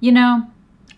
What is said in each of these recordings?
You know,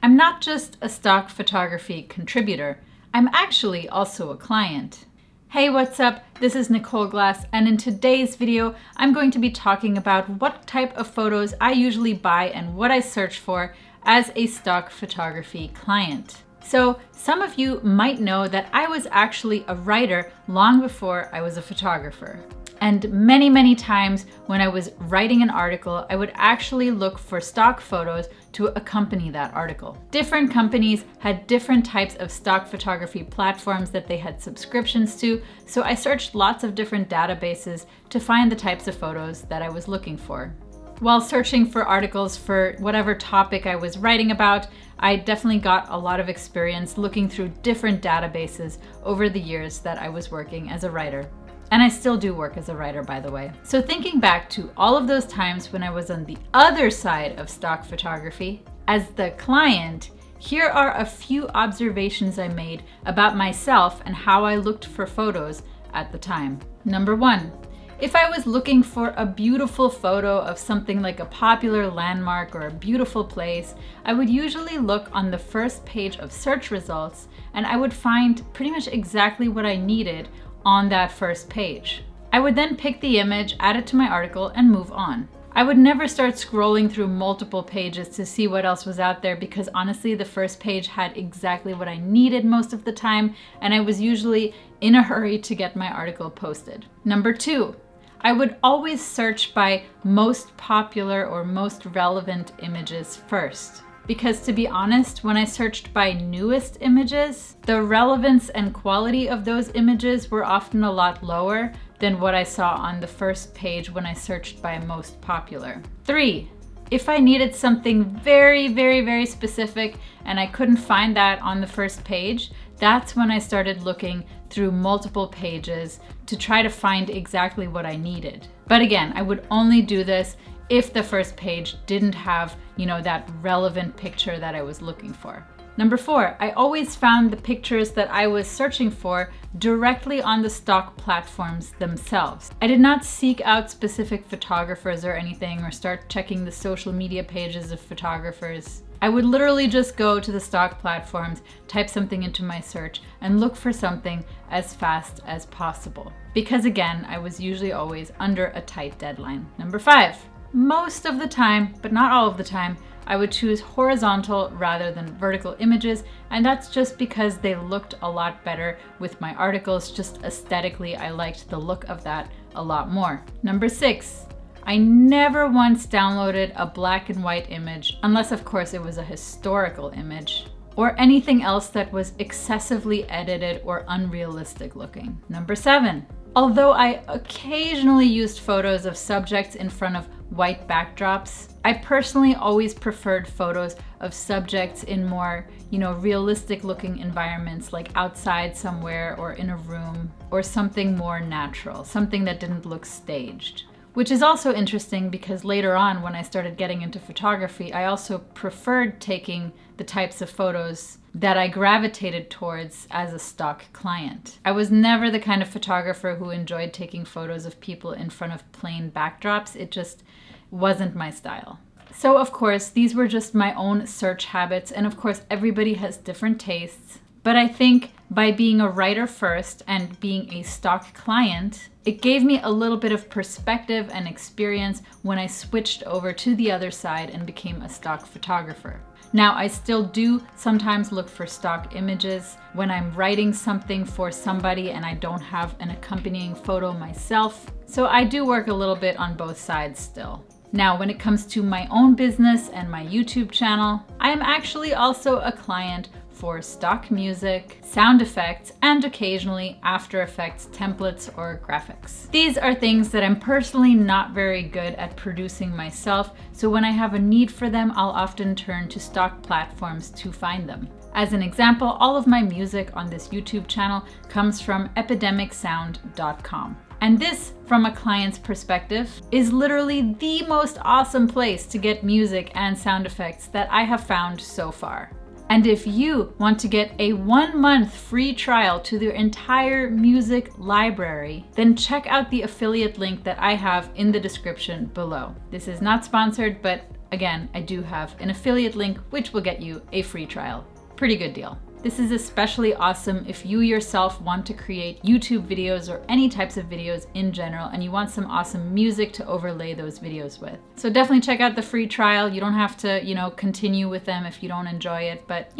I'm not just a stock photography contributor, I'm actually also a client. Hey, what's up? This is Nicole Glass, and in today's video, I'm going to be talking about what type of photos I usually buy and what I search for as a stock photography client. So, some of you might know that I was actually a writer long before I was a photographer. And many times when I was writing an article, I would actually look for stock photos to accompany that article. Different companies had different types of stock photography platforms that they had subscriptions to, so I searched lots of different databases to find the types of photos that I was looking for. While searching for articles for whatever topic I was writing about, I definitely got a lot of experience looking through different databases over the years that I was working as a writer. And I still do work as a writer, by the way. So thinking back to all of those times when I was on the other side of stock photography, as the client, here are a few observations I made about myself and how I looked for photos at the time. Number one, if I was looking for a beautiful photo of something like a popular landmark or a beautiful place, I would usually look on the first page of search results and I would find pretty much exactly what I needed on that first page. I would then pick the image, add it to my article, and move on. I would never start scrolling through multiple pages to see what else was out there because honestly, the first page had exactly what I needed most of the time, and I was usually in a hurry to get my article posted. Number two, I would always search by most popular or most relevant images first. Because to be honest, when I searched by newest images, the relevance and quality of those images were often a lot lower than what I saw on the first page when I searched by most popular. 3, if I needed something very specific and I couldn't find that on the first page, that's when I started looking through multiple pages to try to find exactly what I needed. But again, I would only do this if the first page didn't have, that relevant picture that I was looking for. Number 4, I always found the pictures that I was searching for directly on the stock platforms themselves. I did not seek out specific photographers or anything or start checking the social media pages of photographers. I would literally just go to the stock platforms, type something into my search, and look for something as fast as possible. Because again, I was usually always under a tight deadline. Number 5, most of the time, but not all of the time, I would choose horizontal rather than vertical images, and that's just because they looked a lot better with my articles. Just aesthetically, I liked the look of that a lot more. Number 6, I never once downloaded a black and white image, unless of course it was a historical image, or anything else that was excessively edited or unrealistic looking. Number 7, although I occasionally used photos of subjects in front of white backdrops, I personally always preferred photos of subjects in more, realistic looking environments like outside somewhere or in a room or something more natural, something that didn't look staged. Which is also interesting because later on when I started getting into photography, I also preferred taking the types of photos that I gravitated towards as a stock client. I was never the kind of photographer who enjoyed taking photos of people in front of plain backdrops. It just wasn't my style. So of course, these were just my own search habits, and of course everybody has different tastes. But I think by being a writer first and being a stock client, it gave me a little bit of perspective and experience when I switched over to the other side and became a stock photographer. Now, I still do sometimes look for stock images when I'm writing something for somebody and I don't have an accompanying photo myself. So I do work a little bit on both sides still. Now, when it comes to my own business and my YouTube channel, I am actually also a client for stock music, sound effects, and occasionally After Effects templates or graphics. These are things that I'm personally not very good at producing myself, so when I have a need for them, I'll often turn to stock platforms to find them. As an example, all of my music on this YouTube channel comes from epidemicsound.com. And this, from a client's perspective, is literally the most awesome place to get music and sound effects that I have found so far. And if you want to get a 1-month free trial to their entire music library, then check out the affiliate link that I have in the description below. This is not sponsored, but again, I do have an affiliate link which will get you a free trial. Pretty good deal. This is especially awesome if you yourself want to create YouTube videos or any types of videos in general, and you want some awesome music to overlay those videos with. So definitely check out the free trial. You don't have to, continue with them if you don't enjoy it, but,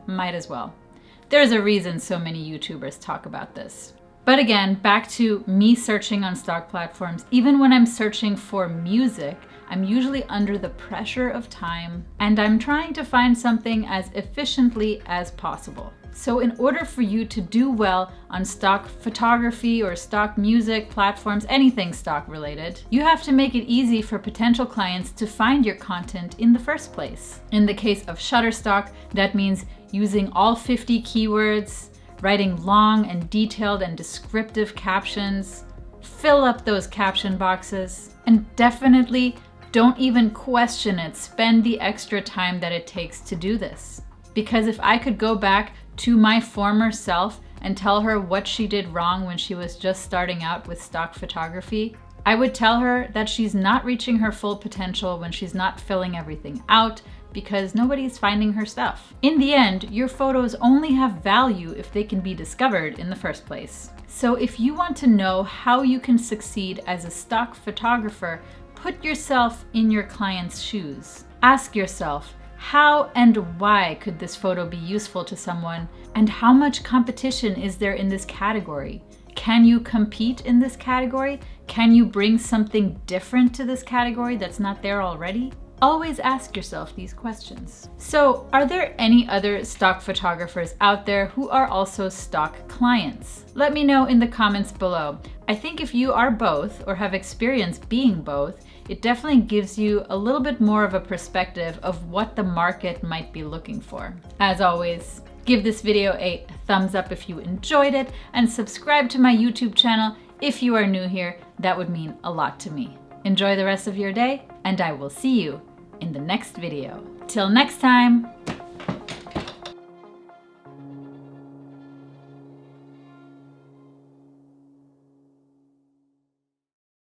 might as well. There's a reason so many YouTubers talk about this. But again, back to me searching on stock platforms. Even when I'm searching for music, I'm usually under the pressure of time, and I'm trying to find something as efficiently as possible. So in order for you to do well on stock photography or stock music platforms, anything stock related, you have to make it easy for potential clients to find your content in the first place. In the case of Shutterstock, that means using all 50 keywords, writing long and detailed and descriptive captions, fill up those caption boxes, and definitely don't even question it. Spend the extra time that it takes to do this. Because if I could go back to my former self and tell her what she did wrong when she was just starting out with stock photography, I would tell her that she's not reaching her full potential when she's not filling everything out, because nobody's finding her stuff. In the end, your photos only have value if they can be discovered in the first place. So if you want to know how you can succeed as a stock photographer, put yourself in your client's shoes. Ask yourself, how and why could this photo be useful to someone? And how much competition is there in this category? Can you compete in this category? Can you bring something different to this category that's not there already? Always ask yourself these questions. So, are there any other stock photographers out there who are also stock clients? Let me know in the comments below. I think if you are both or have experience being both, it definitely gives you a little bit more of a perspective of what the market might be looking for. As always, give this video a thumbs up if you enjoyed it, and subscribe to my YouTube channel if you are new here. That would mean a lot to me. Enjoy the rest of your day, and I will see you in the next video. Till next time.